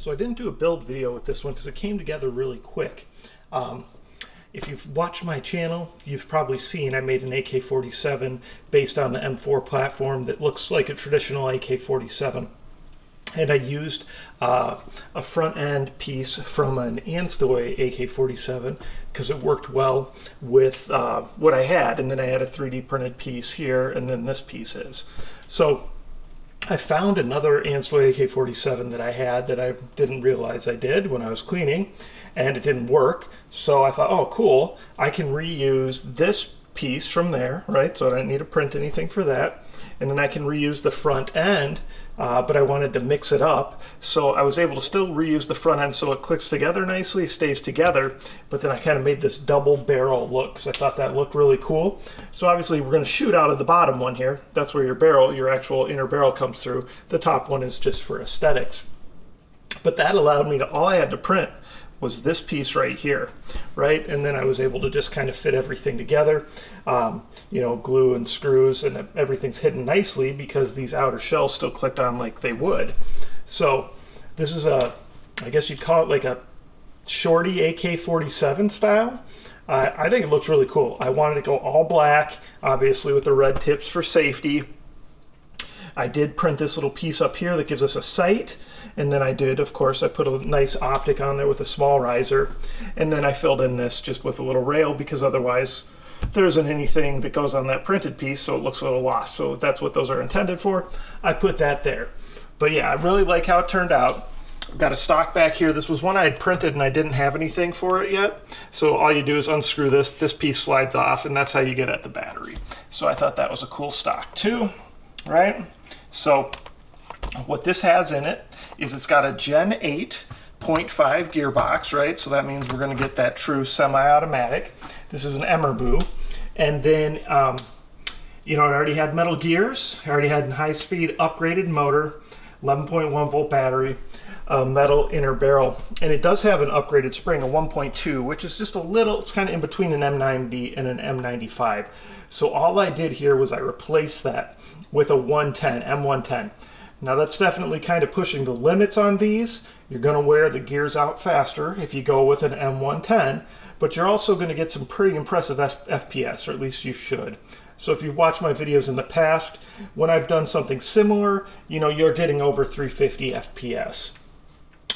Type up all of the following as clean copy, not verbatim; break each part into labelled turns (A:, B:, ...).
A: So I didn't do a build video with this one because it came together really quick. If you've watched my channel, you've probably seen I made an AK-47 based on the M4 platform that looks like a traditional AK-47. And I used a front end piece from an Anstoy AK-47 because it worked well with what I had. And then I had a 3D printed piece here, and then this piece is. So I found another Anstoy AK-47 that I had that I didn't realize I did when I was cleaning, and it didn't work. So I thought, oh cool, I can reuse this piece from there, right? So I don't need to print anything for that. And then I can reuse the front end, but I wanted to mix it up. So I was able to still reuse the front end so it clicks together nicely, stays together, but then I kind of made this double barrel look because I thought that looked really cool. So obviously we're going to shoot out of the bottom one here. That's where your barrel, your actual inner barrel comes through. The top one is just for aesthetics. But that allowed me to, all I had to print was this piece right here, right? And then I was able to just kind of fit everything together, you know, glue and screws, and everything's hidden nicely because these outer shells still clicked on like they would. So this is a, I guess you'd call it like a Shorty AK-47 style. I think it looks really cool. I wanted to go all black, obviously with the red tips for safety. I did print this little piece up here that gives us a sight, and then I did, of course, I put a nice optic on there with a small riser, and then I filled in this just with a little rail because otherwise there isn't anything that goes on that printed piece, so it looks a little lost. So that's what those are intended for. I put that there. But yeah, I really like how it turned out. I've got a stock back here. This was one I had printed and I didn't have anything for it yet. So all you do is unscrew this piece slides off, and that's how you get at the battery. So I thought that was a cool stock too, right? So what this has in it is it's got a Gen 8.5 gearbox, right? So that means we're going to get that true semi-automatic. This is an Emerboo. And then, you know, it already had metal gears. I already had a high-speed upgraded motor, 11.1 volt battery, metal inner barrel. And it does have an upgraded spring, a 1.2, which is just a little, it's kind of in between an M90 and an M95. So all I did here was I replaced that with a 110, M110. Now that's definitely kind of pushing the limits on these. You're going to wear the gears out faster if you go with an M110, but you're also going to get some pretty impressive FPS, or at least you should. So if you've watched my videos in the past, when I've done something similar, you know, you're getting over 350 FPS,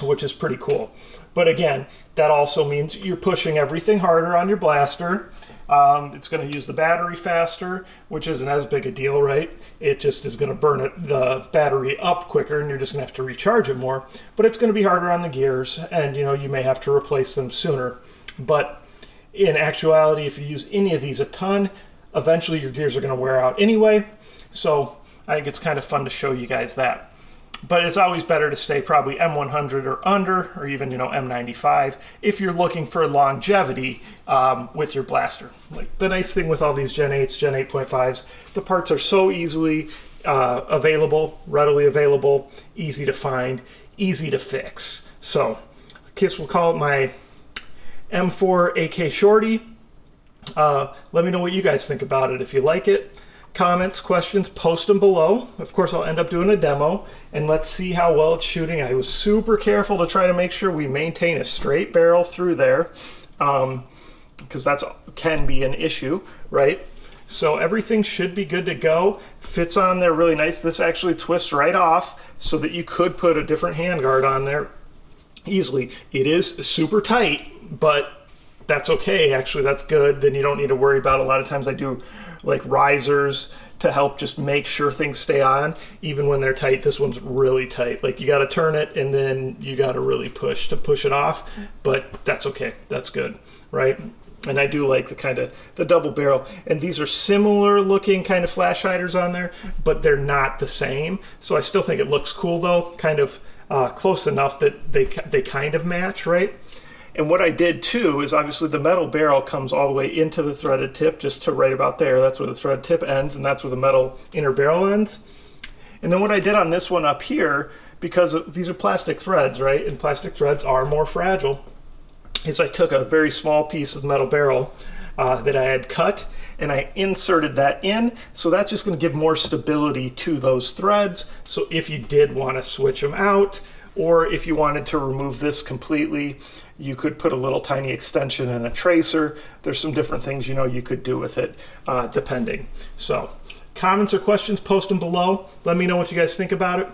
A: which is pretty cool. But again, that also means you're pushing everything harder on your blaster. It's going to use the battery faster, which isn't as big a deal, right? It just is going to burn the battery up quicker, and you're just going to have to recharge it more. But it's going to be harder on the gears, and you know, you may have to replace them sooner. But in actuality, if you use any of these a ton, eventually your gears are going to wear out anyway. So I think it's kind of fun to show you guys that. But it's always better to stay probably M100 or under, or even, you know, M95 if you're looking for longevity with your blaster. Like the nice thing with all these Gen 8s, Gen 8.5s, the parts are so easily available, readily available, easy to find, easy to fix. So I guess we'll call it my M4-AK Shorty. Let me know what you guys think about it. If you like it, comments, questions, post them below. Of course, I'll end up doing a demo, and let's see how well it's shooting. I was super careful to try to make sure we maintain a straight barrel through there, because that can be an issue, right? So everything should be good to go. Fits on there really nice. This actually twists right off so that you could put a different handguard on there easily. It is super tight, but that's okay. Actually, that's good. Then you don't need to worry about, a lot of times I do like risers to help just make sure things stay on even when they're tight. This one's really tight. Like you got to turn it and then you got to really push to push it off, but that's okay. That's good, right? And I do like the kind of the double barrel, and these are similar looking kind of flash hiders on there, but they're not the same. So I still think it looks cool though, kind of close enough that they kind of match, right? And what I did too is obviously the metal barrel comes all the way into the threaded tip, just to right about there. That's where the thread tip ends, and that's where the metal inner barrel ends. And then what I did on this one up here, because these are plastic threads, right? And plastic threads are more fragile, is I took a very small piece of metal barrel that I had cut, and I inserted that in. So that's just going to give more stability to those threads. So if you did want to switch them out, or if you wanted to remove this completely, you could put a little tiny extension and a tracer. There's some different things, you know, you could do with it depending. So comments or questions, post them below. Let me know what you guys think about it.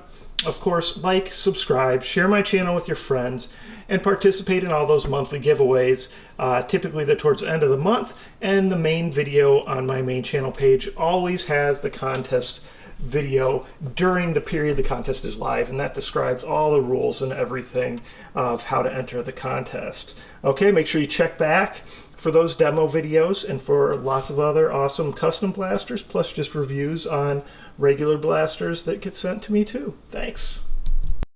A: Of course, like, subscribe, share my channel with your friends, and participate in all those monthly giveaways. Typically they're towards the end of the month, and the main video on my main channel page always has the contest video during the period the contest is live, and that describes all the rules and everything of how to enter the contest. Okay, make sure you check back for those demo videos and for lots of other awesome custom blasters, plus just reviews on regular blasters that get sent to me too. Thanks.